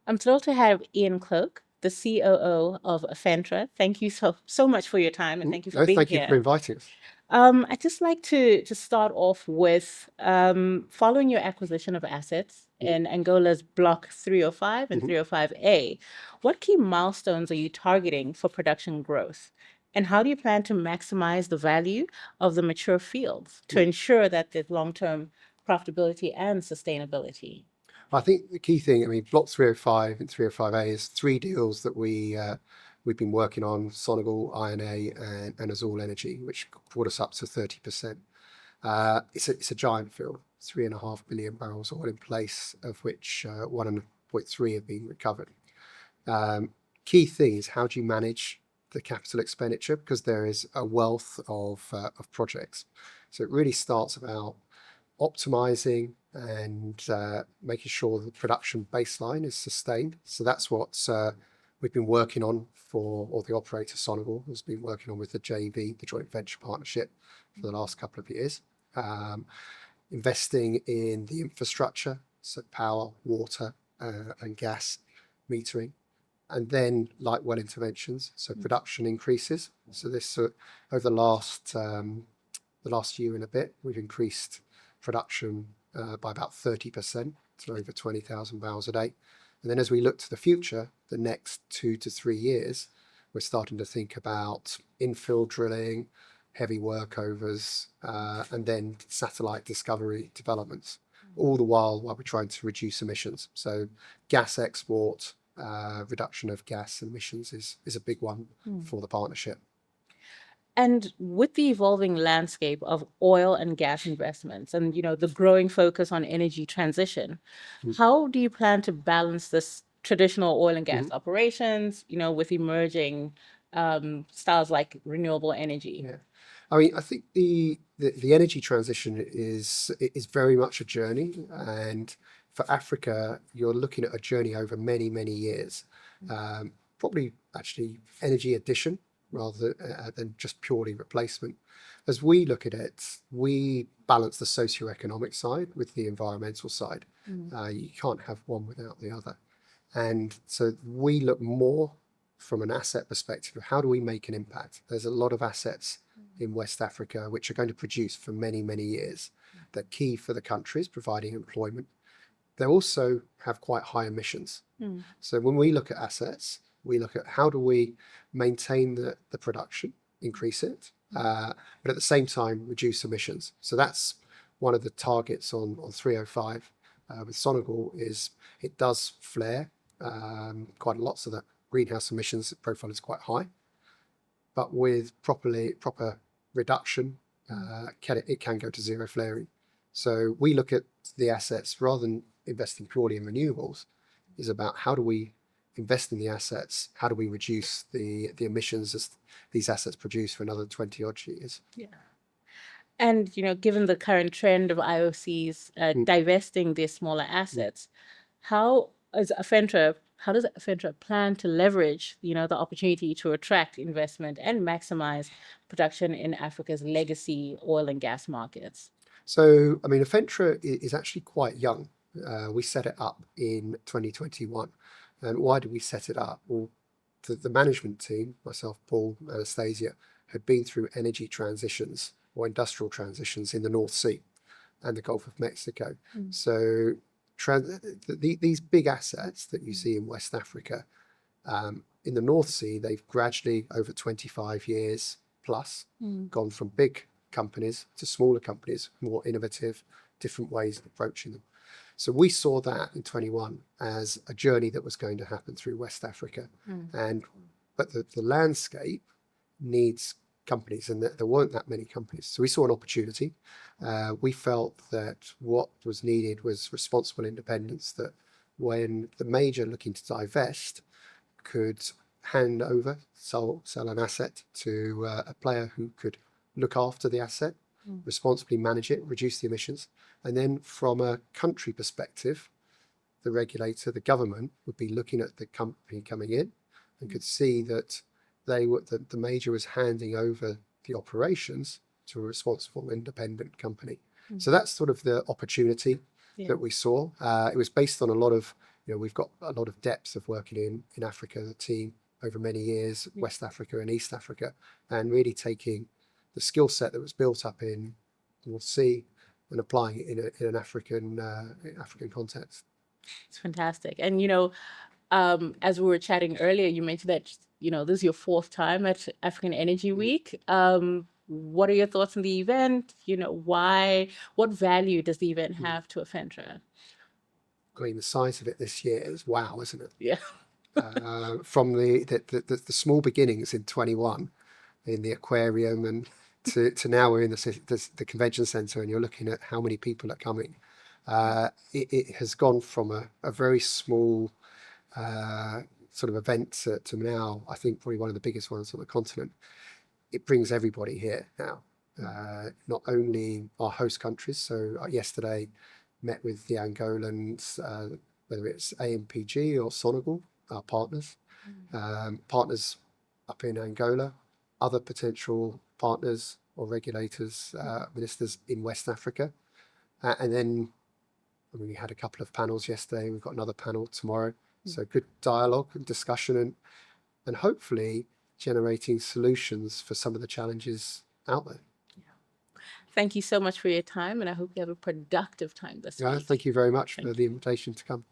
I'm thrilled to have Ian Cloke, the COO of Afentra. Thank you so much for your time and thank you for No, being thank you for here. inviting us. I'd just like to start off with following your acquisition of assets in Angola's Block 305 and Mhm. 305A, what key milestones are you targeting for production growth? And how do you plan to maximize the value of the mature fields to ensure that there's long-term profitability and sustainability? I think the key thing, Block 305 and 305A is three deals that we've been working on: Senegal, INA, and Azul Energy, which brought us up to 30%. It's a giant field, 3.5 billion barrels oil in place, of which 1.3 have been recovered. Key thing is, how do you manage the capital expenditure, because there is a wealth of projects. So it really starts about optimizing and making sure the production baseline is sustained. So that's what we've been working on or the operator Senegal has been working on with the JV, the joint venture partnership, for the last couple of years. Investing in the infrastructure, so power, water, and gas metering. And then light well interventions, so production increases. So this over the last year and a bit, we've increased production by about 30% to over 20,000 barrels a day. And then as we look to the future, the next 2 to 3 years, we're starting to think about infill drilling, heavy workovers, and then satellite discovery developments, all the while we're trying to reduce emissions. So gas export, reduction of gas emissions is a big one for the partnership. And with the evolving landscape of oil and gas investments and the growing focus on energy transition, how do you plan to balance this traditional oil and gas operations, with emerging styles like renewable energy? Yeah, I think the energy transition is very much a journey, and for Africa, you're looking at a journey over many years. Probably actually energy addition rather than just purely replacement. As we look at it, we balance the socioeconomic side with the environmental side. You can't have one without the other. And so we look more from an asset perspective of how do we make an impact. There's a lot of assets in West Africa which are going to produce for many years. They're key for the countries, providing employment. They also have quite high emissions. So when we look at assets, we look at how do we maintain the production, increase it, but at the same time reduce emissions. So that's one of the targets on 305 with Senegal, is it does flare quite a lot, so that greenhouse emissions profile is quite high. But with proper reduction, it can go to zero flaring. So we look at the assets rather than investing purely in renewables, is about how do we invest in the assets, how do we reduce the emissions as these assets produce for another 20 odd years. Yeah. And given the current trend of IOCs divesting their smaller assets, how does Afentra plan to leverage the opportunity to attract investment and maximize production in Africa's legacy oil and gas markets? So Afentra is actually quite young. We set it up in 2021. And why did we set it up? Well, the management team, myself, Paul, Anastasia, had been through energy transitions or industrial transitions in the North Sea and the Gulf of Mexico. So these big assets that you see in West Africa, in the North Sea, they've gradually, over 25 years plus, gone from big companies to smaller companies, more innovative, different ways of approaching them. So we saw that in 21 as a journey that was going to happen through West Africa. But the landscape needs companies, and there weren't that many companies. So we saw an opportunity. We felt that what was needed was responsible independence, that when the major looking to divest could hand over, sell an asset to a player who could look after the asset, responsibly manage it, reduce the emissions. And then from a country perspective, the regulator, the government, would be looking at the company coming in and could see that the major was handing over the operations to a responsible independent company. So that's sort of the opportunity that we saw. It was based on a lot of we've got a lot of depth of working in Africa as a team over many years, West Africa and East Africa, and really taking the skill set that was built up in North Sea and applying it in an African context. It's fantastic. And, as we were chatting earlier, you mentioned that, this is your fourth time at African Energy Week. What are your thoughts on the event? What value does the event have to Afentra? I mean, the size of it this year is wow, isn't it? Yeah. From the small beginnings in 21 in the aquarium and to now we're in the convention centre and you're looking at how many people are coming. It has gone from a very small sort of event to now, I think, probably one of the biggest ones on the continent. It brings everybody here now, not only our host countries. So yesterday met with the Angolans, whether it's AMPG or Senegal, our partners, partners up in Angola, other potential partners or regulators, ministers in West Africa. And then we had a couple of panels yesterday. We've got another panel tomorrow. So good dialogue and discussion and hopefully generating solutions for some of the challenges out there. Thank you so much for your time, and I hope you have a productive time this week. Thank you very much for the invitation to come.